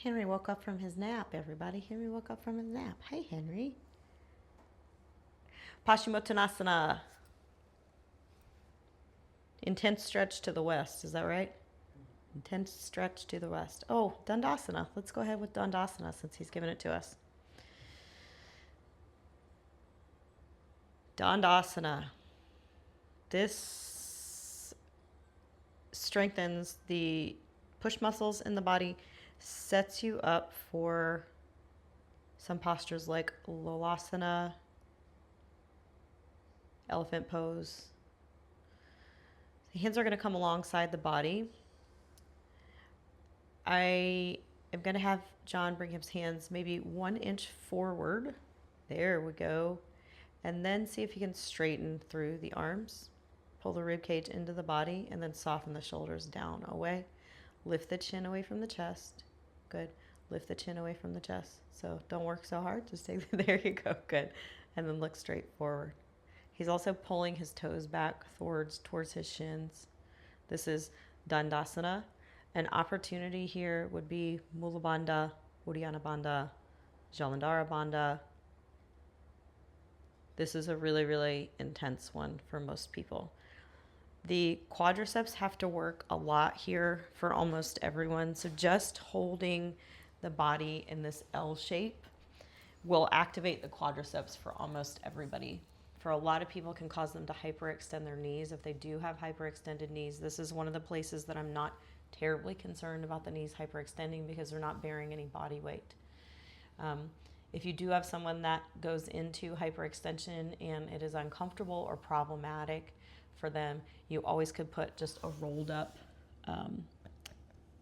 Henry woke up from his nap, everybody. Henry woke up from his nap. Hey, Henry. Paschimottanasana. Intense stretch to the west. Is that right? Intense stretch to the west. Oh, Dandasana. Let's go ahead with Dandasana since he's given it to us. Dandasana. This strengthens the push muscles in the body, sets you up for some postures like Lolasana, elephant pose. The hands are going to come alongside the body. I am going to have John bring his hands maybe 1 inch forward. There we go. And then see if you can straighten through the arms. Pull the rib cage into the body and then soften the shoulders down, away. Lift the chin away from the chest. Good. Lift the chin away from the chest. So don't work so hard. Just take, there you go. Good. And then look straight forward. He's also pulling his toes back towards his shins. This is Dandasana. An opportunity here would be Mula Bandha, Uddiyana Bandha, Jalandhara Bandha. This is a really, really intense one for most people. The quadriceps have to work a lot here for almost everyone. So just holding the body in this L shape will activate the quadriceps for almost everybody. For a lot of people, can cause them to hyperextend their knees. If they do have hyperextended knees, this is one of the places that I'm not terribly concerned about the knees hyperextending because they're not bearing any body weight. If you do have someone that goes into hyperextension and it is uncomfortable or problematic for them, you always could put just a rolled up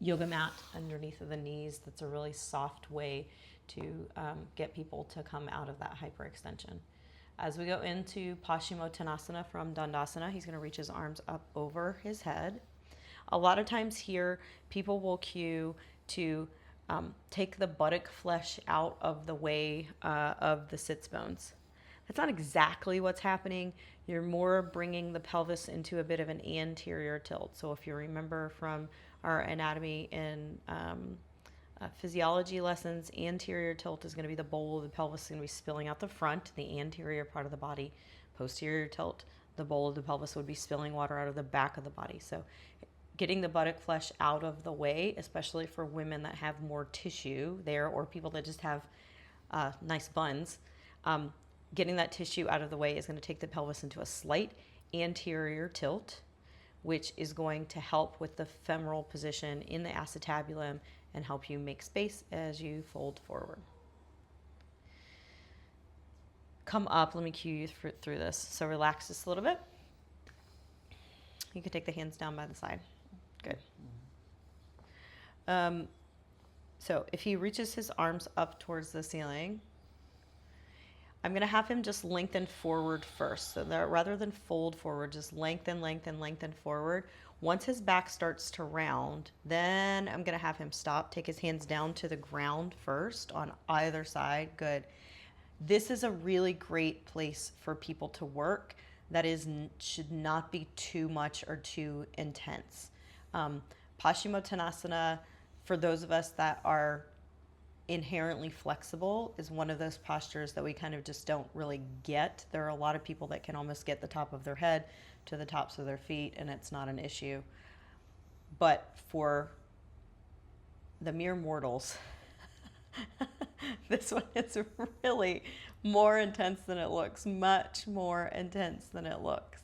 yoga mat underneath of the knees. That's a really soft way to get people to come out of that hyperextension. As we go into Paschimottanasana from Dandasana, he's going to reach his arms up over his head. A lot of times here, people will cue to take the buttock flesh out of the way of the sits bones. That's not exactly what's happening. You're more bringing the pelvis into a bit of an anterior tilt. So if you remember from our anatomy and physiology lessons, anterior tilt is going to be the bowl of the pelvis is going to be spilling out the front, the anterior part of the body. Posterior tilt, the bowl of the pelvis would be spilling water out of the back of the body. So getting the buttock flesh out of the way, especially for women that have more tissue there or people that just have nice buns, getting that tissue out of the way is going to take the pelvis into a slight anterior tilt, which is going to help with the femoral position in the acetabulum and help you make space as you fold forward. Come up, let me cue you through this. So relax just a little bit. You can take the hands down by the side. Good. So if he reaches his arms up towards the ceiling, I'm going to have him just lengthen forward first. So that rather than fold forward, just lengthen, lengthen, lengthen forward. Once his back starts to round, then I'm going to have him stop, take his hands down to the ground first on either side. Good. This is a really great place for people to work that should not be too much or too intense. Paschimottanasana, for those of us that are inherently flexible, is one of those postures that we kind of just don't really get. There are a lot of people that can almost get the top of their head to the tops of their feet and it's not an issue. But for the mere mortals, this one is really more intense than it looks, much more intense than it looks.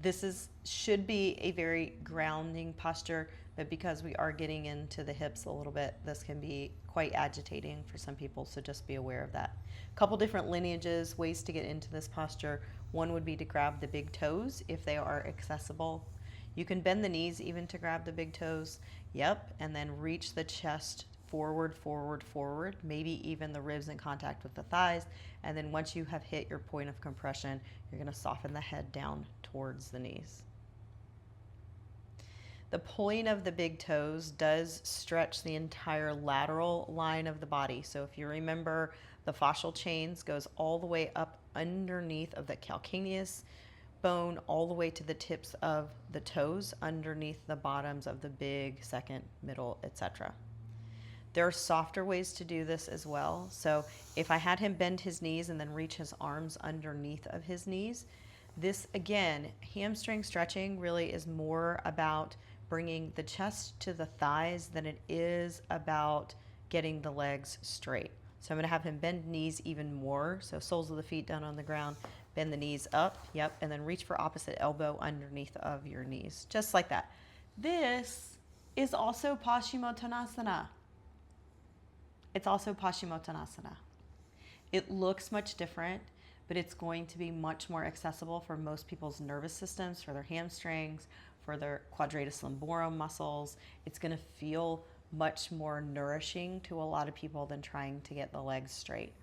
This should be a very grounding posture, but because we are getting into the hips a little bit, this can be quite agitating for some people, so just be aware of that. A couple different lineages, ways to get into this posture. One would be to grab the big toes if they are accessible. You can bend the knees even to grab the big toes. Yep, and then reach the chest forward, forward, forward, maybe even the ribs in contact with the thighs. And then once you have hit your point of compression, you're going to soften the head down towards the knees. The point of the big toes does stretch the entire lateral line of the body. So if you remember, the fascial chains goes all the way up underneath of the calcaneus bone, all the way to the tips of the toes, underneath the bottoms of the big, second, middle, etc. There are softer ways to do this as well. So if I had him bend his knees and then reach his arms underneath of his knees, this, again, hamstring stretching really is more about bringing the chest to the thighs than it is about getting the legs straight. So I'm going to have him bend knees even more. So soles of the feet down on the ground, bend the knees up, yep, and then reach for opposite elbow underneath of your knees, just like that. This is also Paschimottanasana. It's also Paschimottanasana. It looks much different, but it's going to be much more accessible for most people's nervous systems, for their hamstrings, for their quadratus lumborum muscles. It's going to feel much more nourishing to a lot of people than trying to get the legs straight.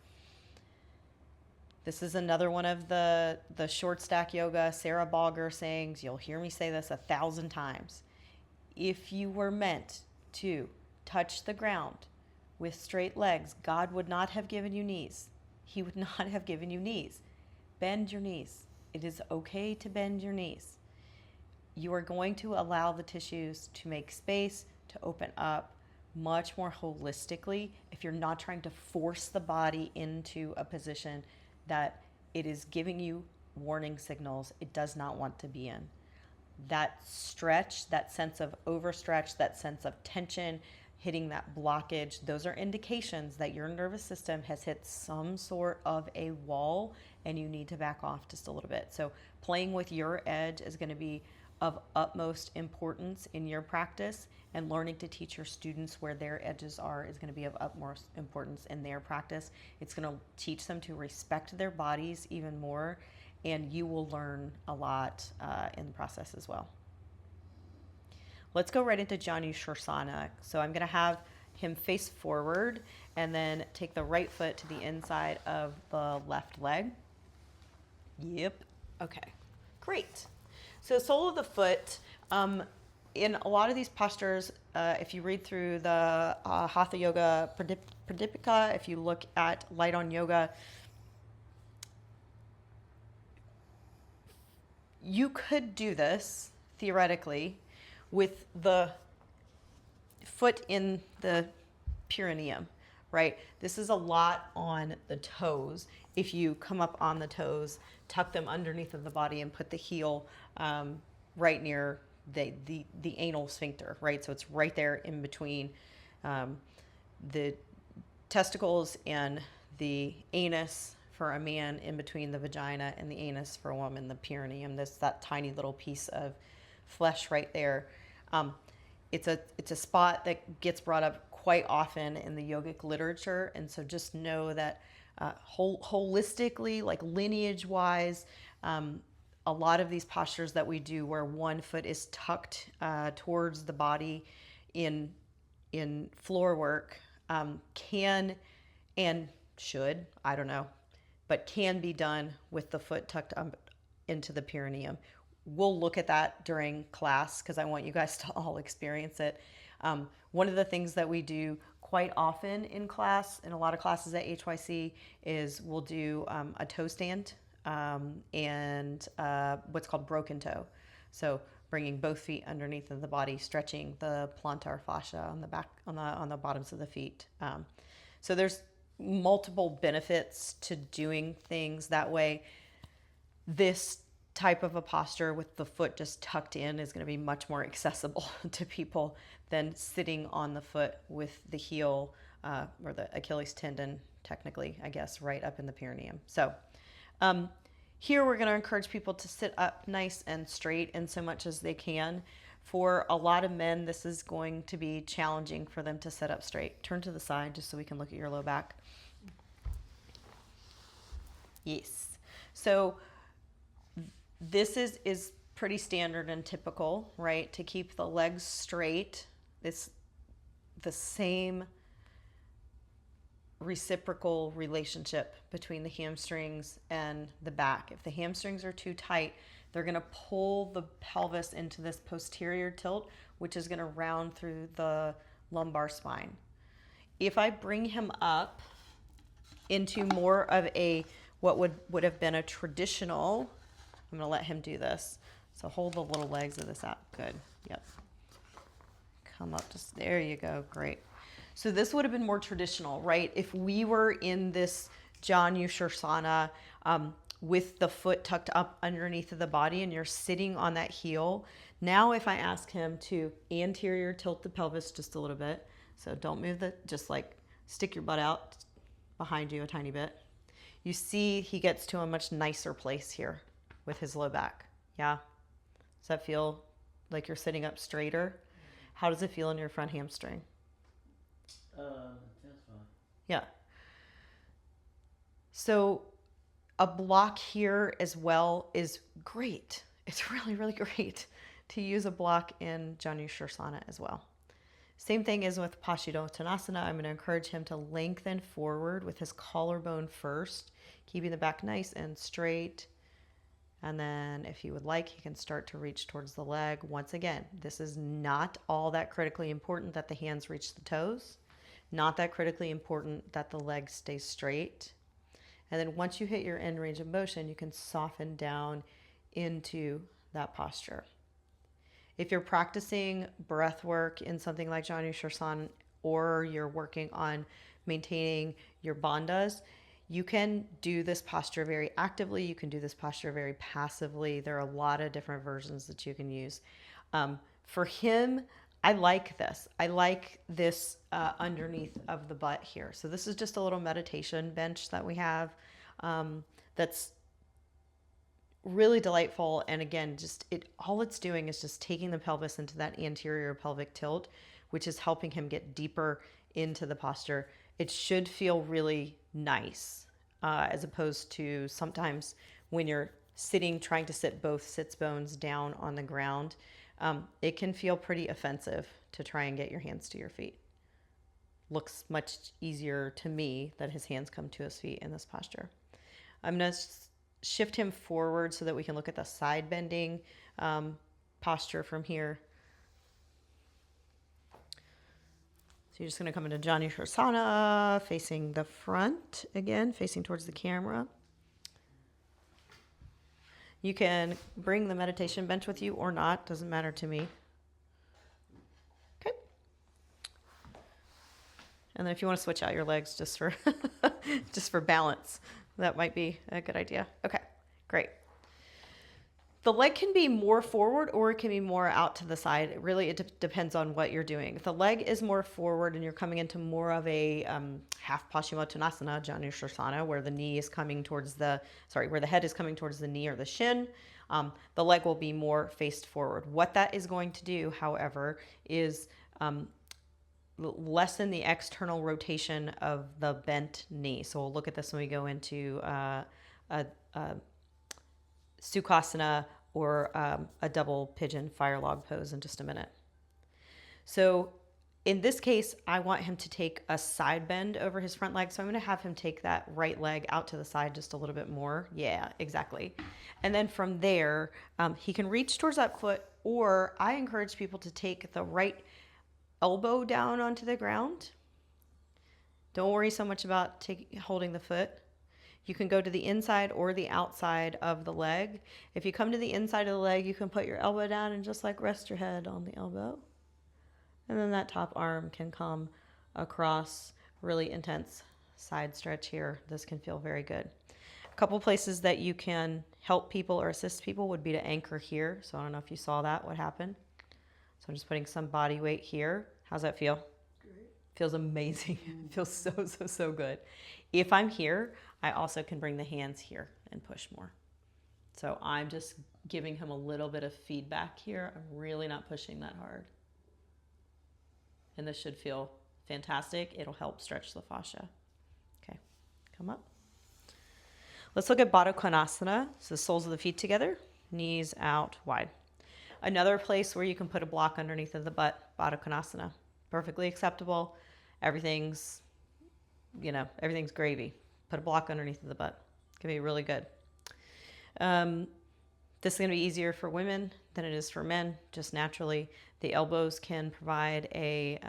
This is another one of the short stack yoga, Sarah Balger sayings. You'll hear me say this 1,000 times. If you were meant to touch the ground with straight legs, God would not have given you knees. He would not have given you knees. Bend your knees. It is okay to bend your knees. You are going to allow the tissues to make space, to open up much more holistically if you're not trying to force the body into a position that it is giving you warning signals it does not want to be in. That stretch, that sense of overstretch, that sense of tension, hitting that blockage, those are indications that your nervous system has hit some sort of a wall and you need to back off just a little bit. So playing with your edge is going to be of utmost importance in your practice, and learning to teach your students where their edges are is going to be of utmost importance in their practice. It's going to teach them to respect their bodies even more, and you will learn a lot in the process as well. Let's go right into Janu Sirsasana. So I'm going to have him face forward and then take the right foot to the inside of the left leg. Yep. Okay, great. So sole of the foot, in a lot of these postures, if you read through the Hatha Yoga Pradipika, if you look at Light on Yoga, you could do this theoretically with the foot in the perineum, right? This is a lot on the toes. If you come up on the toes, tuck them underneath of the body and put the heel right near the anal sphincter, right? So it's right there in between the testicles and the anus for a man, in between the vagina and the anus for a woman, the perineum. That tiny little piece of flesh right there. It's a spot that gets brought up quite often in the yogic literature, and so just know that holistically, like lineage-wise, a lot of these postures that we do where one foot is tucked towards the body in floor work can and should, I don't know, but can be done with the foot tucked up into the perineum. We'll look at that during class because I want you guys to all experience it. One of the things that we do quite often in class, in a lot of classes at HYC, is we'll do a toe stand and what's called broken toe. So bringing both feet underneath of the body, stretching the plantar fascia on the back, on the bottoms of the feet. So there's multiple benefits to doing things that way. This type of a posture with the foot just tucked in is going to be much more accessible to people than sitting on the foot with the heel or the Achilles tendon, technically, I guess, right up in the perineum. So here we're going to encourage people to sit up nice and straight in so much as they can. For a lot of men, this is going to be challenging for them to sit up straight. Turn to the side just so we can look at your low back. Yes. So this is pretty standard and typical, right? To keep the legs straight, it's the same reciprocal relationship between the hamstrings and the back. If the hamstrings are too tight, they're going to pull the pelvis into this posterior tilt, which is going to round through the lumbar spine. If I bring him up into more of a, what would have been a traditional, I'm going to let him do this. So hold the little legs of this out. Good. Yep. Come up just, there you go. Great. So this would have been more traditional, right? If we were in this Janu Sirsasana with the foot tucked up underneath of the body and you're sitting on that heel, now if I ask him to anterior tilt the pelvis just a little bit, so don't move just like stick your butt out behind you a tiny bit. You see he gets to a much nicer place here with his low back. Yeah? Does that feel like you're sitting up straighter? How does it feel in your front hamstring? Feels fine. Yeah. So a block here as well is great. It's really, really great to use a block in Janu Sirsasana as well. Same thing as with Paschimottanasana. I'm going to encourage him to lengthen forward with his collarbone first, keeping the back nice and straight. And then if he would like, he can start to reach towards the leg. Once again, this is not all that critically important that the hands reach the toes. Not that critically important that the leg stays straight. And then once you hit your end range of motion, you can soften down into that posture. If you're practicing breath work in something like Janu Sirsasana, or you're working on maintaining your bandhas, you can do this posture very actively. You can do this posture very passively. There are a lot of different versions that you can use. For him, I like this. I like this underneath of the butt here. So this is just a little meditation bench that we have that's really delightful. And again, all it's doing is just taking the pelvis into that anterior pelvic tilt, which is helping him get deeper into the posture. It should feel really nice, as opposed to sometimes when you're sitting, trying to sit both sits bones down on the ground, it can feel pretty offensive to try and get your hands to your feet. Looks much easier to me that his hands come to his feet in this posture. I'm going to shift him forward so that we can look at the side bending posture from here. So you're just going to come into Janu Sirsasana, facing the front again, facing towards the camera. You can bring the meditation bench with you or not, doesn't matter to me. Okay. And then if you want to switch out your legs just for just for balance, that might be a good idea. Okay, great. The leg can be more forward or it can be more out to the side. It depends on what you're doing. If the leg is more forward and you're coming into more of a half Paschimottanasana, Janu Sirsasana, where the knee is coming towards where the head is coming towards the knee or the shin, the leg will be more faced forward. What that is going to do, however, is lessen the external rotation of the bent knee. So we'll look at this when we go into Sirsasana or a double pigeon fire log pose in just a minute. So in this case, I want him to take a side bend over his front leg. So I'm going to have him take that right leg out to the side just a little bit more. Yeah, exactly. And then from there, he can reach towards that foot, or I encourage people to take the right elbow down onto the ground. Don't worry so much about holding the foot. You can go to the inside or the outside of the leg. If you come to the inside of the leg, you can put your elbow down and just like rest your head on the elbow. And then that top arm can come across, really intense side stretch here. This can feel very good. A couple places that you can help people or assist people would be to anchor here. So I don't know if you saw that, what happened. So I'm just putting some body weight here. How's that feel? Great. Feels amazing. It feels so good. If I'm here, I also can bring the hands here and push more. So I'm just giving him a little bit of feedback here. I'm really not pushing that hard. And this should feel fantastic. It'll help stretch the fascia. Okay, come up. Let's look at Baddha Konasana. So the soles of the feet together, knees out wide. Another place where you can put a block underneath of the butt, Baddha Konasana. Perfectly acceptable. Everything's gravy. Put a block underneath of the butt. It can be really good. This is going to be easier for women than it is for men, just naturally. The elbows can provide a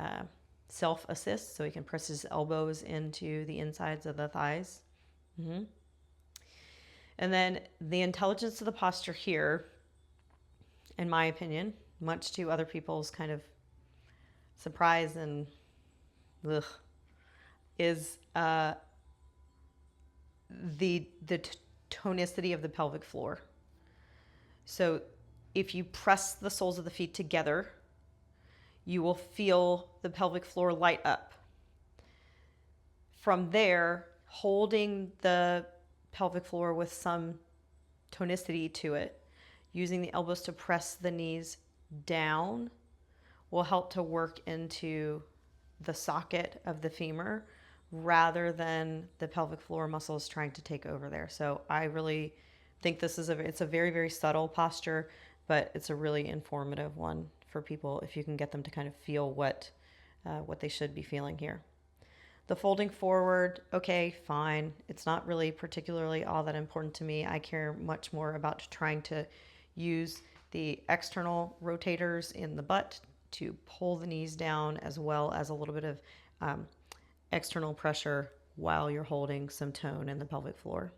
self-assist, so he can press his elbows into the insides of the thighs. Mm-hmm. And then the intelligence of the posture here, in my opinion, much to other people's kind of surprise and ugh, is the tonicity of the pelvic floor. So if you press the soles of the feet together, you will feel the pelvic floor light up. From there, holding the pelvic floor with some tonicity to it, using the elbows to press the knees down will help to work into the socket of the femur rather than the pelvic floor muscles trying to take over there. So I really think this is it's a very, very subtle posture, but it's a really informative one for people if you can get them to kind of feel what they should be feeling here. The folding forward, okay, fine. It's not really particularly all that important to me. I care much more about trying to use the external rotators in the butt to pull the knees down, as well as a little bit of external pressure while you're holding some tone in the pelvic floor.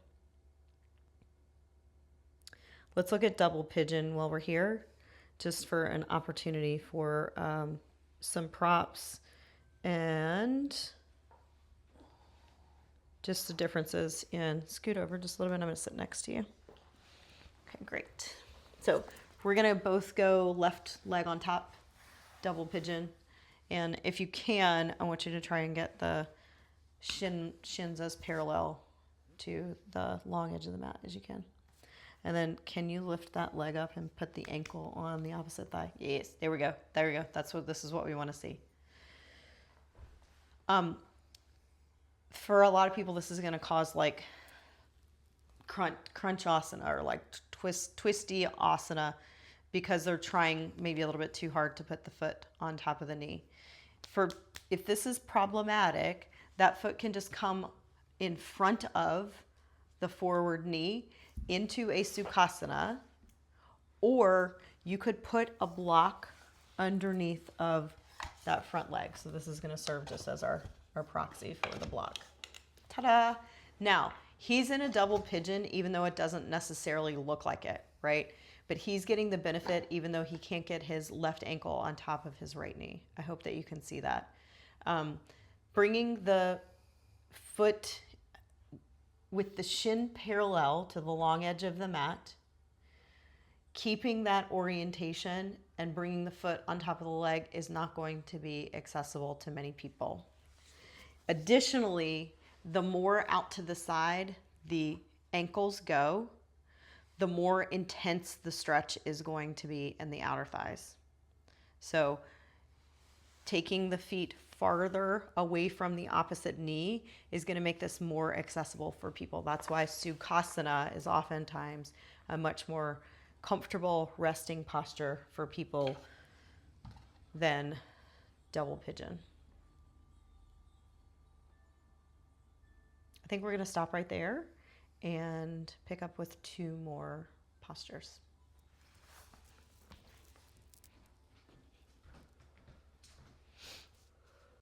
Let's look at double pigeon while we're here, just for an opportunity for some props and just the differences in, scoot over just a little bit. I'm going to sit next to you. Okay, great. So we're going to both go left leg on top, double pigeon. And if you can, I want you to try and get the shins as parallel to the long edge of the mat as you can. And then can you lift that leg up and put the ankle on the opposite thigh? Yes, there we go. There we go. This is what we want to see. For a lot of people, this is going to cause like crunch asana or like twisty asana because they're trying maybe a little bit too hard to put the foot on top of the knee. If this is problematic, that foot can just come in front of the forward knee into a Sirsasana, or you could put a block underneath of that front leg. So this is going to serve just as our proxy for the block. Ta-da! Now, he's in a double pigeon, even though it doesn't necessarily look like it, right? But he's getting the benefit even though he can't get his left ankle on top of his right knee. I hope that you can see that. Bringing the foot with the shin parallel to the long edge of the mat, keeping that orientation and bringing the foot on top of the leg is not going to be accessible to many people. Additionally, the more out to the side the ankles go, the more intense the stretch is going to be in the outer thighs. So taking the feet farther away from the opposite knee is going to make this more accessible for people. That's why Sirsasana is oftentimes a much more comfortable resting posture for people than double pigeon. I think we're going to stop right there and pick up with 2 more postures.